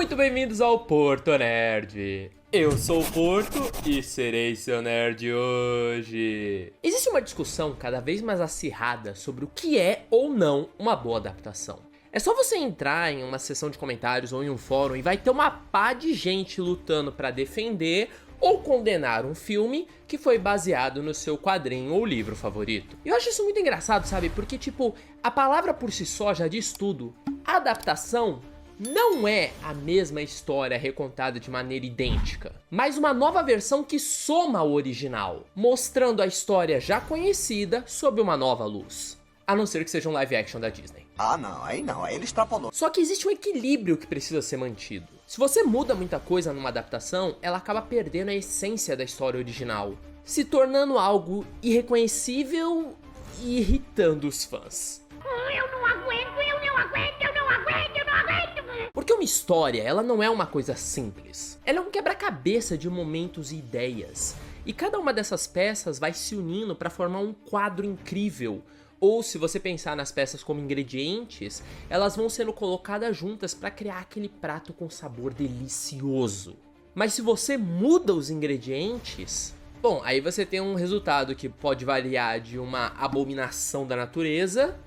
Muito bem-vindos ao Porto Nerd. Eu sou o Porto e serei seu nerd hoje. Existe uma discussão cada vez mais acirrada sobre o que é ou não uma boa adaptação. É só você entrar em uma seção de comentários ou em um fórum e vai ter uma pá de gente lutando pra defender ou condenar um filme que foi baseado no seu quadrinho ou livro favorito. E eu acho isso muito engraçado, sabe? Porque, tipo, a palavra por si só já diz tudo. A adaptação não é a mesma história recontada de maneira idêntica, mas uma nova versão que soma ao original, mostrando a história já conhecida sob uma nova luz. A não ser que seja um live action da Disney. Ah, não, aí ele extrapolou. Só que existe um equilíbrio que precisa ser mantido. Se você muda muita coisa numa adaptação, ela acaba perdendo a essência da história original, se tornando algo irreconhecível e irritando os fãs. Eu não aguento. Porque uma história, ela não é uma coisa simples. Ela é um quebra-cabeça de momentos e ideias. E cada uma dessas peças vai se unindo para formar um quadro incrível. Ou se você pensar nas peças como ingredientes, elas vão sendo colocadas juntas para criar aquele prato com sabor delicioso. Mas se você muda os ingredientes, bom, aí você tem um resultado que pode variar de uma abominação da natureza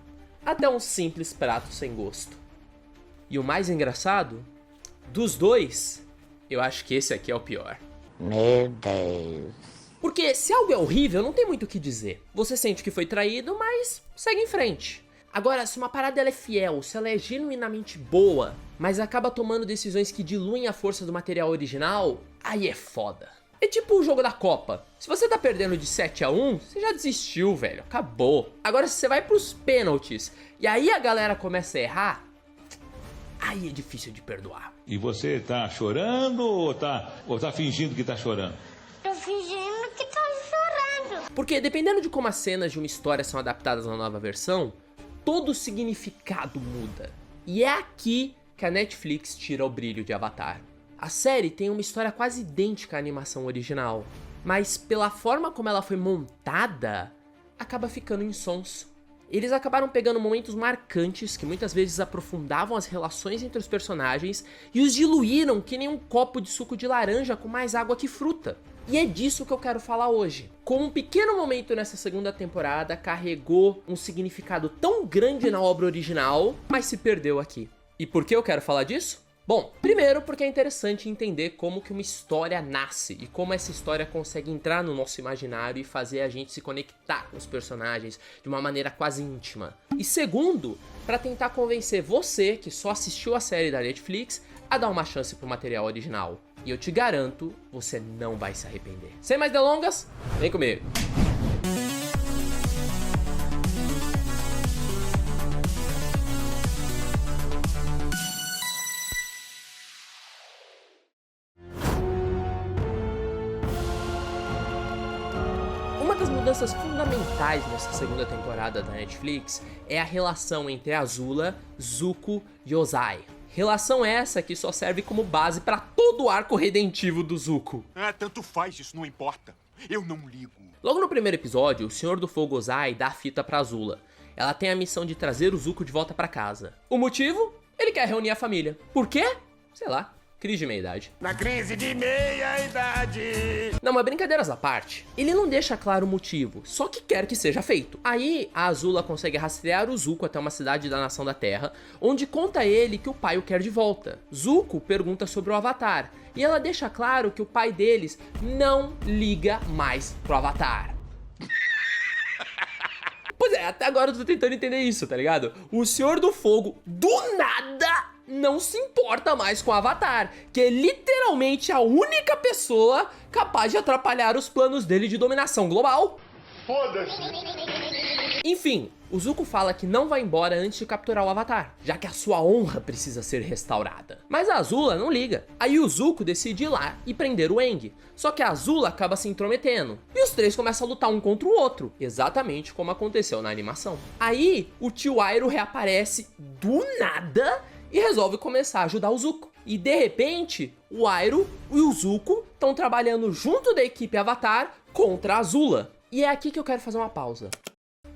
até um simples prato sem gosto. E o mais engraçado, dos dois, eu acho que esse aqui é o pior. Meu Deus. Porque se algo é horrível, não tem muito o que dizer. Você sente que foi traído, mas segue em frente. Agora, se uma parada ela é fiel, se ela é genuinamente boa, mas acaba tomando decisões que diluem a força do material original, aí é foda. É tipo o jogo da Copa. Se você tá perdendo de 7-1, você já desistiu, velho. Acabou. Agora, se você vai pros pênaltis, e aí a galera começa a errar, aí é difícil de perdoar. E você tá chorando ou tá fingindo que tá chorando? Tô fingindo que tô chorando. Porque dependendo de como as cenas de uma história são adaptadas na nova versão, todo o significado muda. E é aqui que a Netflix tira o brilho de Avatar. A série tem uma história quase idêntica à animação original, mas pela forma como ela foi montada, acaba ficando insonso. Eles acabaram pegando momentos marcantes que muitas vezes aprofundavam as relações entre os personagens e os diluíram que nem um copo de suco de laranja com mais água que fruta. E é disso que eu quero falar hoje. Como um pequeno momento nessa segunda temporada carregou um significado tão grande na obra original, mas se perdeu aqui. E por que eu quero falar disso? Bom, primeiro porque é interessante entender como que uma história nasce e como essa história consegue entrar no nosso imaginário e fazer a gente se conectar com os personagens de uma maneira quase íntima. E segundo, para tentar convencer você que só assistiu a série da Netflix a dar uma chance pro material original. E eu te garanto, você não vai se arrepender. Sem mais delongas, vem comigo. Uma das mudanças fundamentais nessa segunda temporada da Netflix é a relação entre Azula, Zuko e Ozai. Relação essa que só serve como base para todo o arco redentivo do Zuko. Tanto faz, isso não importa. Eu não ligo. Logo no primeiro episódio, o Senhor do Fogo Ozai dá a fita pra Azula. Ela tem a missão de trazer o Zuko de volta pra casa. O motivo? Ele quer reunir a família. Por quê? Sei lá. Crise de meia-idade. Na crise de meia-idade. Não, mas brincadeiras à parte, ele não deixa claro o motivo, só que quer que seja feito. Aí, a Azula consegue rastrear o Zuko até uma cidade da Nação da Terra, onde conta a ele que o pai o quer de volta. Zuko pergunta sobre o Avatar, e ela deixa claro que o pai deles não liga mais pro Avatar. Pois é, até agora eu tô tentando entender isso, tá ligado? O Senhor do Fogo, do nada, não se importa mais com o Avatar, que é literalmente a única pessoa capaz de atrapalhar os planos dele de dominação global. Foda-se. Enfim, o Zuko fala que não vai embora antes de capturar o Avatar, já que a sua honra precisa ser restaurada. Mas a Azula não liga. Aí o Zuko decide ir lá e prender o Aang. Só que a Azula acaba se intrometendo. E os três começam a lutar um contra o outro, exatamente como aconteceu na animação. Aí o tio Iroh reaparece do nada e resolve começar a ajudar o Zuko. E de repente, o Iroh e o Zuko estão trabalhando junto da equipe Avatar contra a Azula. E é aqui que eu quero fazer uma pausa.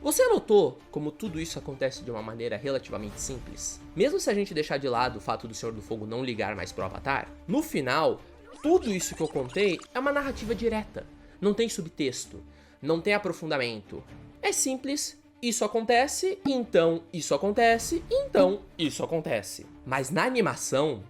Você notou como tudo isso acontece de uma maneira relativamente simples? Mesmo se a gente deixar de lado o fato do Senhor do Fogo não ligar mais pro Avatar, no final, tudo isso que eu contei é uma narrativa direta. Não tem subtexto, não tem aprofundamento. É simples, isso acontece, então isso acontece, então isso acontece. Mas na animação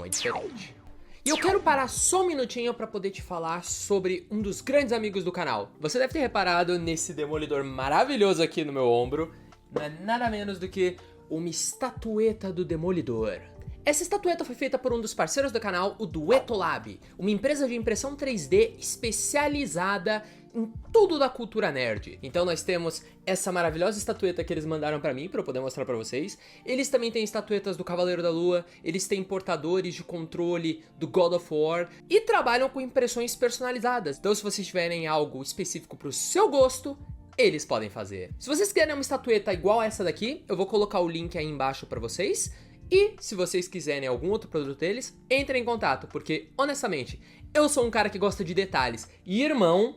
é diferente. E eu quero parar só um minutinho pra poder te falar sobre um dos grandes amigos do canal. Você deve ter reparado nesse demolidor maravilhoso aqui no meu ombro. Não é nada menos do que uma estatueta do Demolidor. Essa estatueta foi feita por um dos parceiros do canal, o Duetolab, uma empresa de impressão 3D especializada em tudo da cultura nerd. Então nós temos essa maravilhosa estatueta que eles mandaram pra mim, pra eu poder mostrar pra vocês. Eles também têm estatuetas do Cavaleiro da Lua, eles têm portadores de controle do God of War e trabalham com impressões personalizadas. Então se vocês tiverem algo específico pro seu gosto, eles podem fazer. Se vocês querem uma estatueta igual essa daqui, eu vou colocar o link aí embaixo pra vocês. E se vocês quiserem algum outro produto deles, entrem em contato, porque, honestamente, eu sou um cara que gosta de detalhes. E, irmão,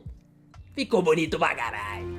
ficou bonito pra caralho.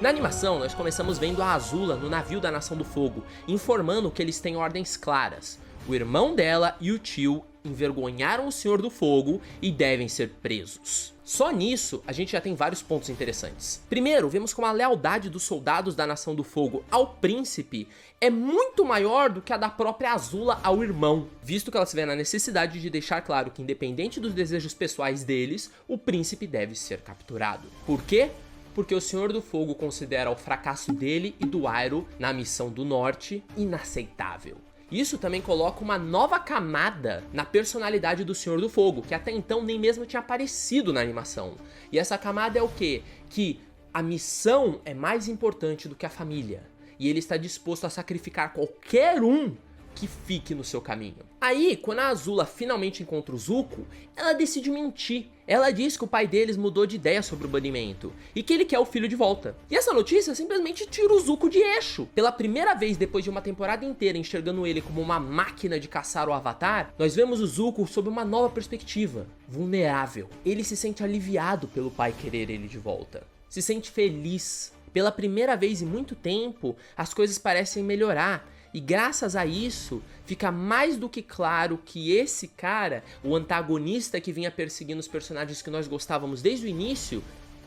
Na animação, nós começamos vendo a Azula no navio da Nação do Fogo, informando que eles têm ordens claras. O irmão dela e o tio envergonharam o Senhor do Fogo e devem ser presos. Só nisso, a gente já tem vários pontos interessantes. Primeiro, vemos como a lealdade dos soldados da Nação do Fogo ao príncipe é muito maior do que a da própria Azula ao irmão, visto que ela se vê na necessidade de deixar claro que, independente dos desejos pessoais deles, o príncipe deve ser capturado. Por quê? Porque o Senhor do Fogo considera o fracasso dele e do Iroh na missão do norte inaceitável. Isso também coloca uma nova camada na personalidade do Senhor do Fogo, que até então nem mesmo tinha aparecido na animação. E essa camada é o quê? Que a missão é mais importante do que a família. E ele está disposto a sacrificar qualquer um que fique no seu caminho. Aí, quando a Azula finalmente encontra o Zuko, ela decide mentir. Ela diz que o pai deles mudou de ideia sobre o banimento e que ele quer o filho de volta. E essa notícia simplesmente tira o Zuko de eixo. Pela primeira vez depois de uma temporada inteira enxergando ele como uma máquina de caçar o Avatar, nós vemos o Zuko sob uma nova perspectiva, vulnerável. Ele se sente aliviado pelo pai querer ele de volta. Se sente feliz. Pela primeira vez em muito tempo, as coisas parecem melhorar. E graças a isso, fica mais do que claro que esse cara, o antagonista que vinha perseguindo os personagens que nós gostávamos desde o início,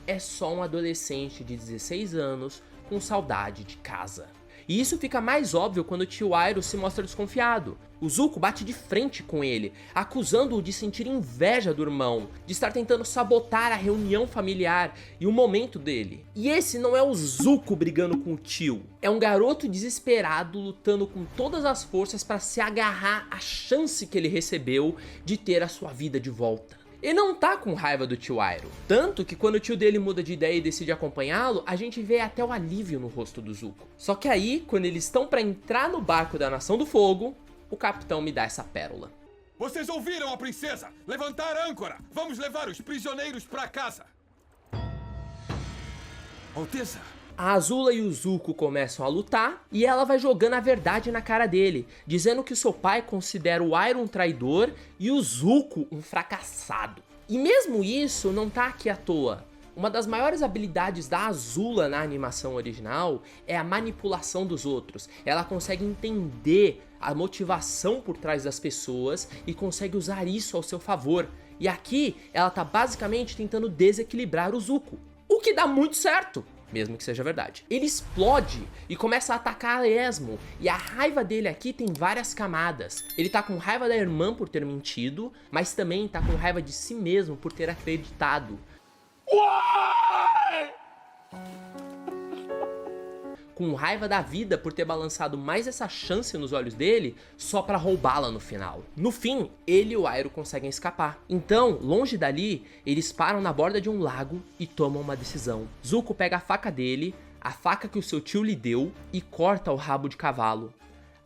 é só um adolescente de 16 anos com saudade de casa. E isso fica mais óbvio quando o tio Iroh se mostra desconfiado. O Zuko bate de frente com ele, acusando-o de sentir inveja do irmão, de estar tentando sabotar a reunião familiar e o momento dele. E esse não é o Zuko brigando com o tio, é um garoto desesperado lutando com todas as forças para se agarrar à chance que ele recebeu de ter a sua vida de volta. Ele não tá com raiva do tio Iroh, tanto que quando o tio dele muda de ideia e decide acompanhá-lo, a gente vê até o alívio no rosto do Zuko. Só que aí, quando eles estão pra entrar no barco da Nação do Fogo, o capitão me dá essa pérola. Vocês ouviram a princesa? Levantar a âncora! Vamos levar os prisioneiros pra casa! Alteza! A Azula e o Zuko começam a lutar e ela vai jogando a verdade na cara dele, dizendo que o seu pai considera o Iroh um traidor e o Zuko um fracassado. E mesmo isso não tá aqui à toa. Uma das maiores habilidades da Azula na animação original é a manipulação dos outros. Ela consegue entender a motivação por trás das pessoas e consegue usar isso ao seu favor. E aqui ela tá basicamente tentando desequilibrar o Zuko, o que dá muito certo. Mesmo que seja verdade. Ele explode e começa a atacar a esmo. E a raiva dele aqui tem várias camadas. Ele tá com raiva da irmã por ter mentido, mas também tá com raiva de si mesmo por ter acreditado. Com raiva da vida por ter balançado mais essa chance nos olhos dele só pra roubá-la no final. No fim, ele e o Iroh conseguem escapar. Então, longe dali, eles param na borda de um lago e tomam uma decisão. Zuko pega a faca dele, a faca que o seu tio lhe deu, e corta o rabo de cavalo.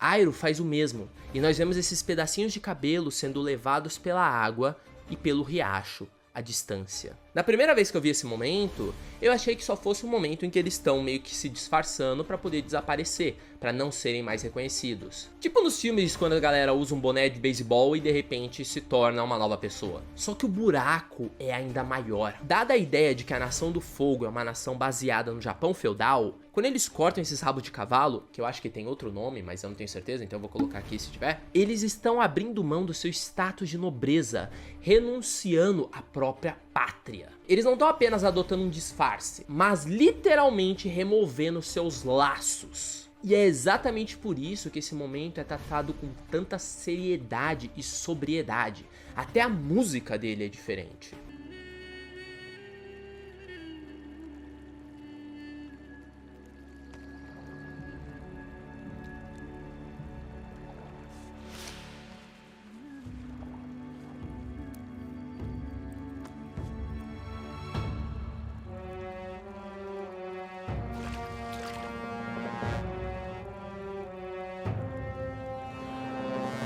Iroh faz o mesmo, e nós vemos esses pedacinhos de cabelo sendo levados pela água e pelo riacho à distância. Na primeira vez que eu vi esse momento, eu achei que só fosse um momento em que eles estão meio que se disfarçando pra poder desaparecer, pra não serem mais reconhecidos. Tipo nos filmes quando a galera usa um boné de beisebol e de repente se torna uma nova pessoa. Só que o buraco é ainda maior. Dada a ideia de que a Nação do Fogo é uma nação baseada no Japão feudal, quando eles cortam esses rabos de cavalo, que eu acho que tem outro nome, mas eu não tenho certeza, então eu vou colocar aqui se tiver, eles estão abrindo mão do seu status de nobreza, renunciando à própria pátria. Eles não estão apenas adotando um disfarce, mas literalmente removendo seus laços. E é exatamente por isso que esse momento é tratado com tanta seriedade e sobriedade. Até a música dele é diferente.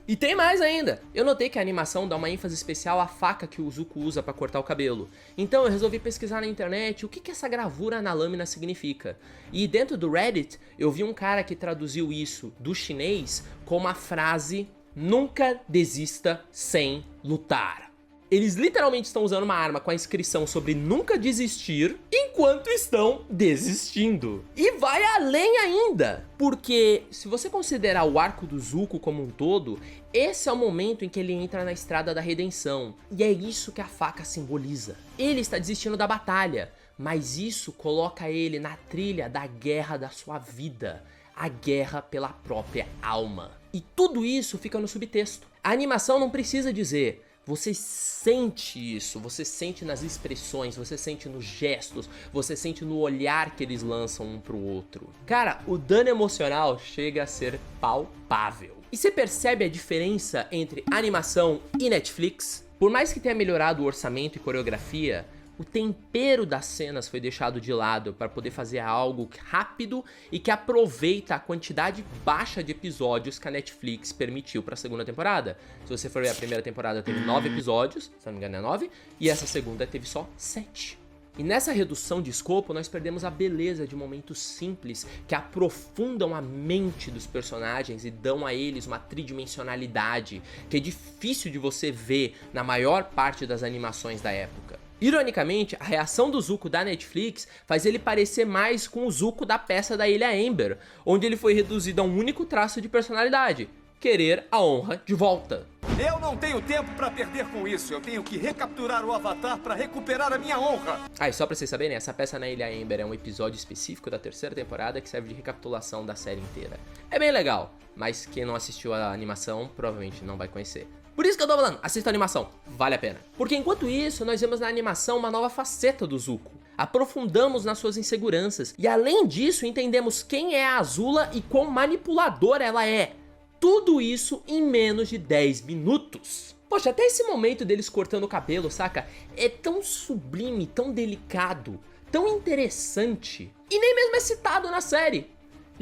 E tem mais ainda! Eu notei que a animação dá uma ênfase especial à faca que o Zuko usa pra cortar o cabelo. Então eu resolvi pesquisar na internet o que essa gravura na lâmina significa. E dentro do Reddit, eu vi um cara que traduziu isso do chinês como a frase "Nunca desista sem lutar". Eles literalmente estão usando uma arma com a inscrição sobre nunca desistir, enquanto estão desistindo. E vai além ainda, porque se você considerar o arco do Zuko como um todo, esse é o momento em que ele entra na estrada da redenção. E é isso que a faca simboliza. Ele está desistindo da batalha, mas isso coloca ele na trilha da guerra da sua vida. A guerra pela própria alma. E tudo isso fica no subtexto. A animação não precisa dizer... Você sente isso, você sente nas expressões, você sente nos gestos, você sente no olhar que eles lançam um pro outro. Cara, o dano emocional chega a ser palpável. E você percebe a diferença entre animação e Netflix? Por mais que tenha melhorado o orçamento e coreografia, o tempero das cenas foi deixado de lado para poder fazer algo rápido e que aproveita a quantidade baixa de episódios que a Netflix permitiu para a segunda temporada. Se você for ver, a primeira temporada teve 9 episódios, se não me engano é 9, e essa segunda teve só 7. E nessa redução de escopo, nós perdemos a beleza de momentos simples que aprofundam a mente dos personagens e dão a eles uma tridimensionalidade que é difícil de você ver na maior parte das animações da época. Ironicamente, a reação do Zuko da Netflix faz ele parecer mais com o Zuko da peça da Ilha Amber, onde ele foi reduzido a um único traço de personalidade: querer a honra de volta. Eu não tenho tempo pra perder com isso. Eu tenho que recapturar o Avatar pra recuperar a minha honra. Ah, e só pra vocês saberem, essa peça na Ilha Amber é um episódio específico da terceira temporada que serve de recapitulação da série inteira. É bem legal, mas quem não assistiu a animação provavelmente não vai conhecer. Por isso que eu tô falando, assista a animação, vale a pena. Porque enquanto isso, nós vemos na animação uma nova faceta do Zuko. Aprofundamos nas suas inseguranças e além disso entendemos quem é a Azula e quão manipuladora ela é. Tudo isso em menos de 10 minutos. Poxa, até esse momento deles cortando o cabelo, saca? É tão sublime, tão delicado, tão interessante. E nem mesmo é citado na série.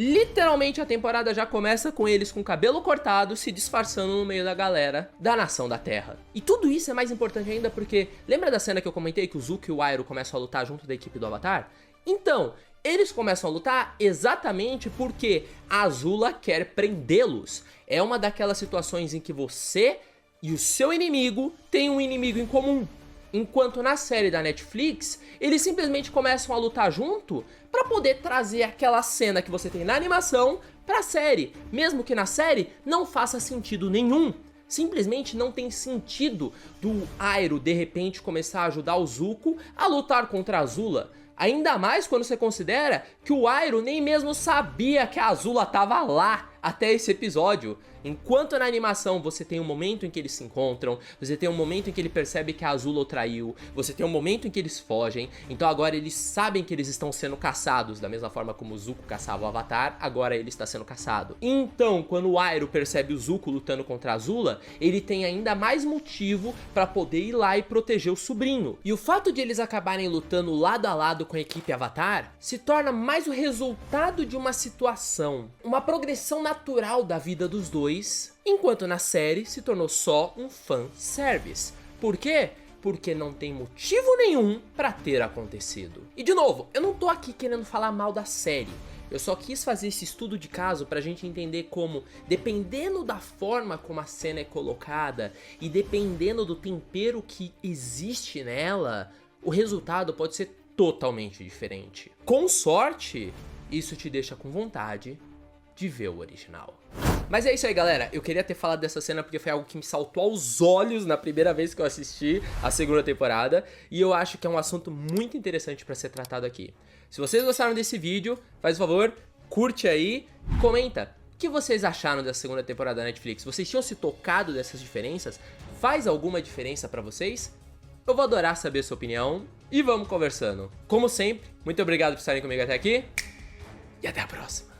Literalmente a temporada já começa com eles com o cabelo cortado, se disfarçando no meio da galera da Nação da Terra. E tudo isso é mais importante ainda porque... Lembra da cena que eu comentei que o Zuko e o Iroh começam a lutar junto da equipe do Avatar? Então, eles começam a lutar exatamente porque a Azula quer prendê-los. É uma daquelas situações em que você e o seu inimigo têm um inimigo em comum. Enquanto na série da Netflix, eles simplesmente começam a lutar junto pra poder trazer aquela cena que você tem na animação pra série. Mesmo que na série não faça sentido nenhum. Simplesmente não tem sentido do Iroh de repente começar a ajudar o Zuko a lutar contra a Azula. Ainda mais quando você considera que o Iroh nem mesmo sabia que a Azula tava lá até esse episódio. Enquanto na animação você tem um momento em que eles se encontram, você tem um momento em que ele percebe que a Azula o traiu, você tem um momento em que eles fogem, então agora eles sabem que eles estão sendo caçados, da mesma forma como o Zuko caçava o Avatar, agora ele está sendo caçado. Então, quando o Iroh percebe o Zuko lutando contra a Azula, ele tem ainda mais motivo para poder ir lá e proteger o sobrinho. E o fato de eles acabarem lutando lado a lado com a equipe Avatar, se torna mais o resultado de uma situação, uma progressão natural da vida dos dois, enquanto na série se tornou só um fanservice. Por quê? porque não tem motivo nenhum pra ter acontecido. E de novo, eu não tô aqui querendo falar mal da série. Eu só quis fazer esse estudo de caso pra gente entender como, dependendo da forma como a cena é colocada e dependendo do tempero que existe nela, o resultado pode ser totalmente diferente. Com sorte, isso te deixa com vontade de ver o original. Mas é isso aí, galera. Eu queria ter falado dessa cena porque foi algo que me saltou aos olhos na primeira vez que eu assisti a segunda temporada. E eu acho que é um assunto muito interessante pra ser tratado aqui. Se vocês gostaram desse vídeo, faz o favor, curte aí, comenta. O que vocês acharam da segunda temporada da Netflix? Vocês tinham se tocado dessas diferenças? Faz alguma diferença pra vocês? Eu vou adorar saber a sua opinião e vamos conversando. Como sempre, muito obrigado por estarem comigo até aqui e até a próxima.